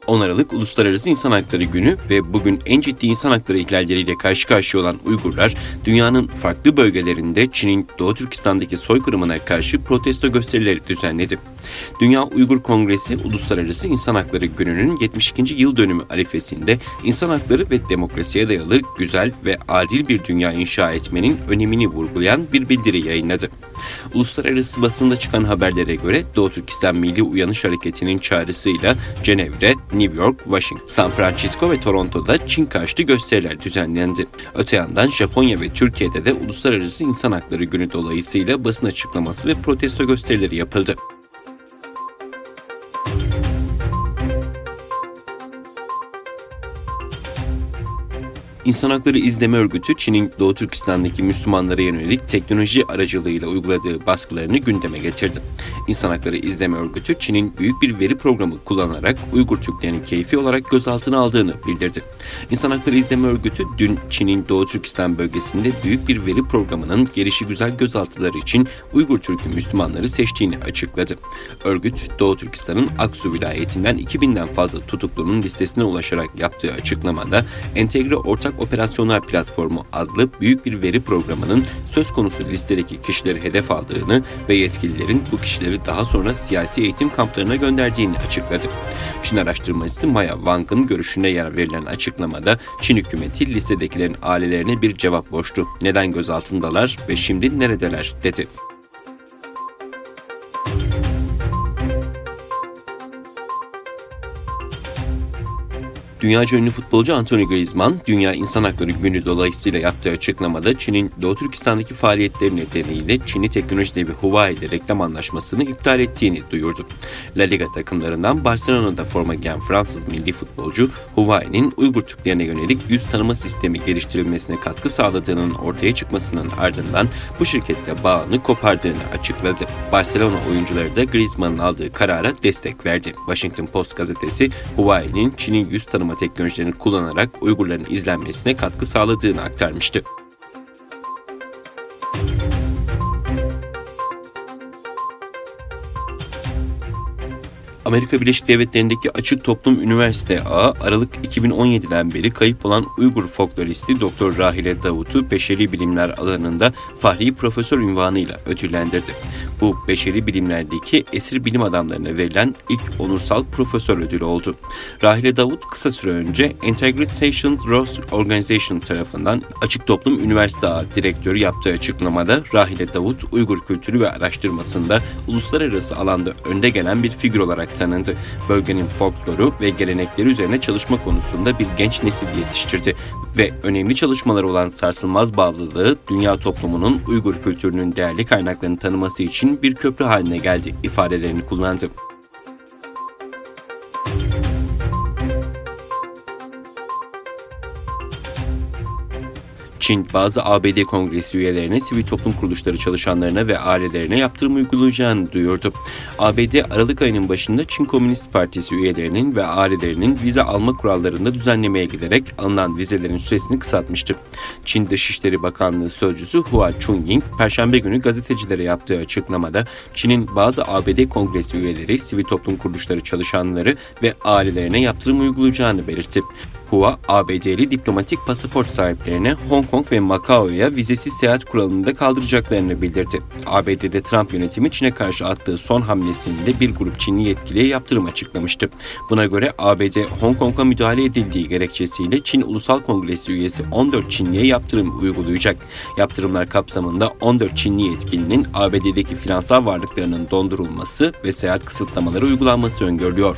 10 Aralık Uluslararası İnsan Hakları Günü ve bugün en ciddi insan hakları ihlalleriyle karşı karşıya olan Uygurlar, dünyanın farklı bölgelerinde Çin'in Doğu Türkistan'daki soykırımına karşı protesto gösterileri düzenledi. Dünya Uygur Kongresi, Uluslararası İnsan Hakları Günü'nün 72. yıl dönümü arifesinde insan hakları ve demokrasiye dayalı güzel ve adil bir dünya inşa etmenin önemini vurgulayan bir bildiri yayınladı. Uluslararası basında çıkan haberlere göre Doğu Türkistan Milli Uyanış Hareketi'nin çağrısıyla Cenevre, New York, Washington, San Francisco ve Toronto'da Çin karşıtı gösteriler düzenlendi. Öte yandan Japonya ve Türkiye'de de Uluslararası İnsan Hakları Günü dolayısıyla basın açıklaması ve protesto gösterileri yapıldı. İnsan Hakları İzleme Örgütü, Çin'in Doğu Türkistan'daki Müslümanlara yönelik teknoloji aracılığıyla uyguladığı baskılarını gündeme getirdi. İnsan Hakları İzleme Örgütü, Çin'in büyük bir veri programı kullanarak Uygur Türklerini keyfi olarak gözaltına aldığını bildirdi. İnsan Hakları İzleme Örgütü, dün Çin'in Doğu Türkistan bölgesinde büyük bir veri programının gelişigüzel gözaltıları için Uygur Türk'ü Müslümanları seçtiğini açıkladı. Örgüt, Doğu Türkistan'ın Aksu vilayetinden 2000'den fazla tutuklunun listesine ulaşarak yaptığı açıklamada, Entegre Ortak Operasyonlar Platformu adlı büyük bir veri programının söz konusu listedeki kişileri hedef aldığını ve yetkililerin bu kişileri daha sonra siyasi eğitim kamplarına gönderdiğini açıkladı. Çin araştırmacısı Maya Wang'ın görüşüne yer verilen açıklamada Çin hükümeti listedekilerin ailelerine bir cevap borçlu. Neden gözaltındalar ve şimdi neredeler dedi. Dünyaca ünlü futbolcu Anthony Griezmann, Dünya İnsan Hakları Günü dolayısıyla yaptığı açıklamada Çin'in Doğu Türkistan'daki faaliyetleri nedeniyle Çinli teknoloji devi Huawei'de reklam anlaşmasını iptal ettiğini duyurdu. La Liga takımlarından Barcelona'da forma giyen Fransız milli futbolcu, Huawei'nin Uygur Türklerine yönelik yüz tanıma sistemi geliştirilmesine katkı sağladığının ortaya çıkmasının ardından bu şirketle bağını kopardığını açıkladı. Barcelona oyuncuları da Griezmann'ın aldığı karara destek verdi. Washington Post gazetesi, Huawei'nin Çin'in yüz tanıma teknolojilerini kullanarak Uygurların izlenmesine katkı sağladığını aktarmıştı. Amerika Birleşik Devletleri'ndeki Açık Toplum Üniversite Ağı, Aralık 2017'den beri kayıp olan Uygur folkloristi Dr. Rahile Davut'u beşeri bilimler alanında Fahri Profesör unvanıyla ödüllendirdi. Bu beşeri bilimlerdeki esir bilim adamlarına verilen ilk onursal profesör ödülü oldu. Rahile Davut kısa süre önce Integrated Research Organization tarafından Açık Toplum Üniversite Ağı direktörü yaptığı açıklamada Rahile Davut, Uygur kültürü ve araştırmasında uluslararası alanda önde gelen bir figür olarak tanındı. Bölgenin folkloru ve gelenekleri üzerine çalışma konusunda bir genç nesil yetiştirdi ve önemli çalışmaları olan sarsılmaz bağlılığı dünya toplumunun Uygur kültürünün değerli kaynaklarını tanıması için bir köprü haline geldi ifadelerini kullandı. Çin, bazı ABD Kongresi üyelerine, sivil toplum kuruluşları çalışanlarına ve ailelerine yaptırım uygulayacağını duyurdu. ABD, Aralık ayının başında Çin Komünist Partisi üyelerinin ve ailelerinin vize alma kurallarında düzenlemeye giderek alınan vizelerin süresini kısaltmıştı. Çin Dışişleri Bakanlığı Sözcüsü Hua Chunying, Perşembe günü gazetecilere yaptığı açıklamada, Çin'in bazı ABD Kongresi üyeleri, sivil toplum kuruluşları çalışanları ve ailelerine yaptırım uygulayacağını belirtti. Hua, ABD'li diplomatik pasaport sahiplerine Hong Kong ve Macao'ya vizesiz seyahat kuralını da kaldıracaklarını bildirdi. ABD'de Trump yönetimi Çin'e karşı attığı son hamlesinde bir grup Çinli yetkiliye yaptırım açıklamıştı. Buna göre ABD, Hong Kong'a müdahale edildiği gerekçesiyle Çin Ulusal Kongresi üyesi 14 Çinliye yaptırım uygulayacak. Yaptırımlar kapsamında 14 Çinli yetkilinin ABD'deki finansal varlıklarının dondurulması ve seyahat kısıtlamaları uygulanması öngörülüyor.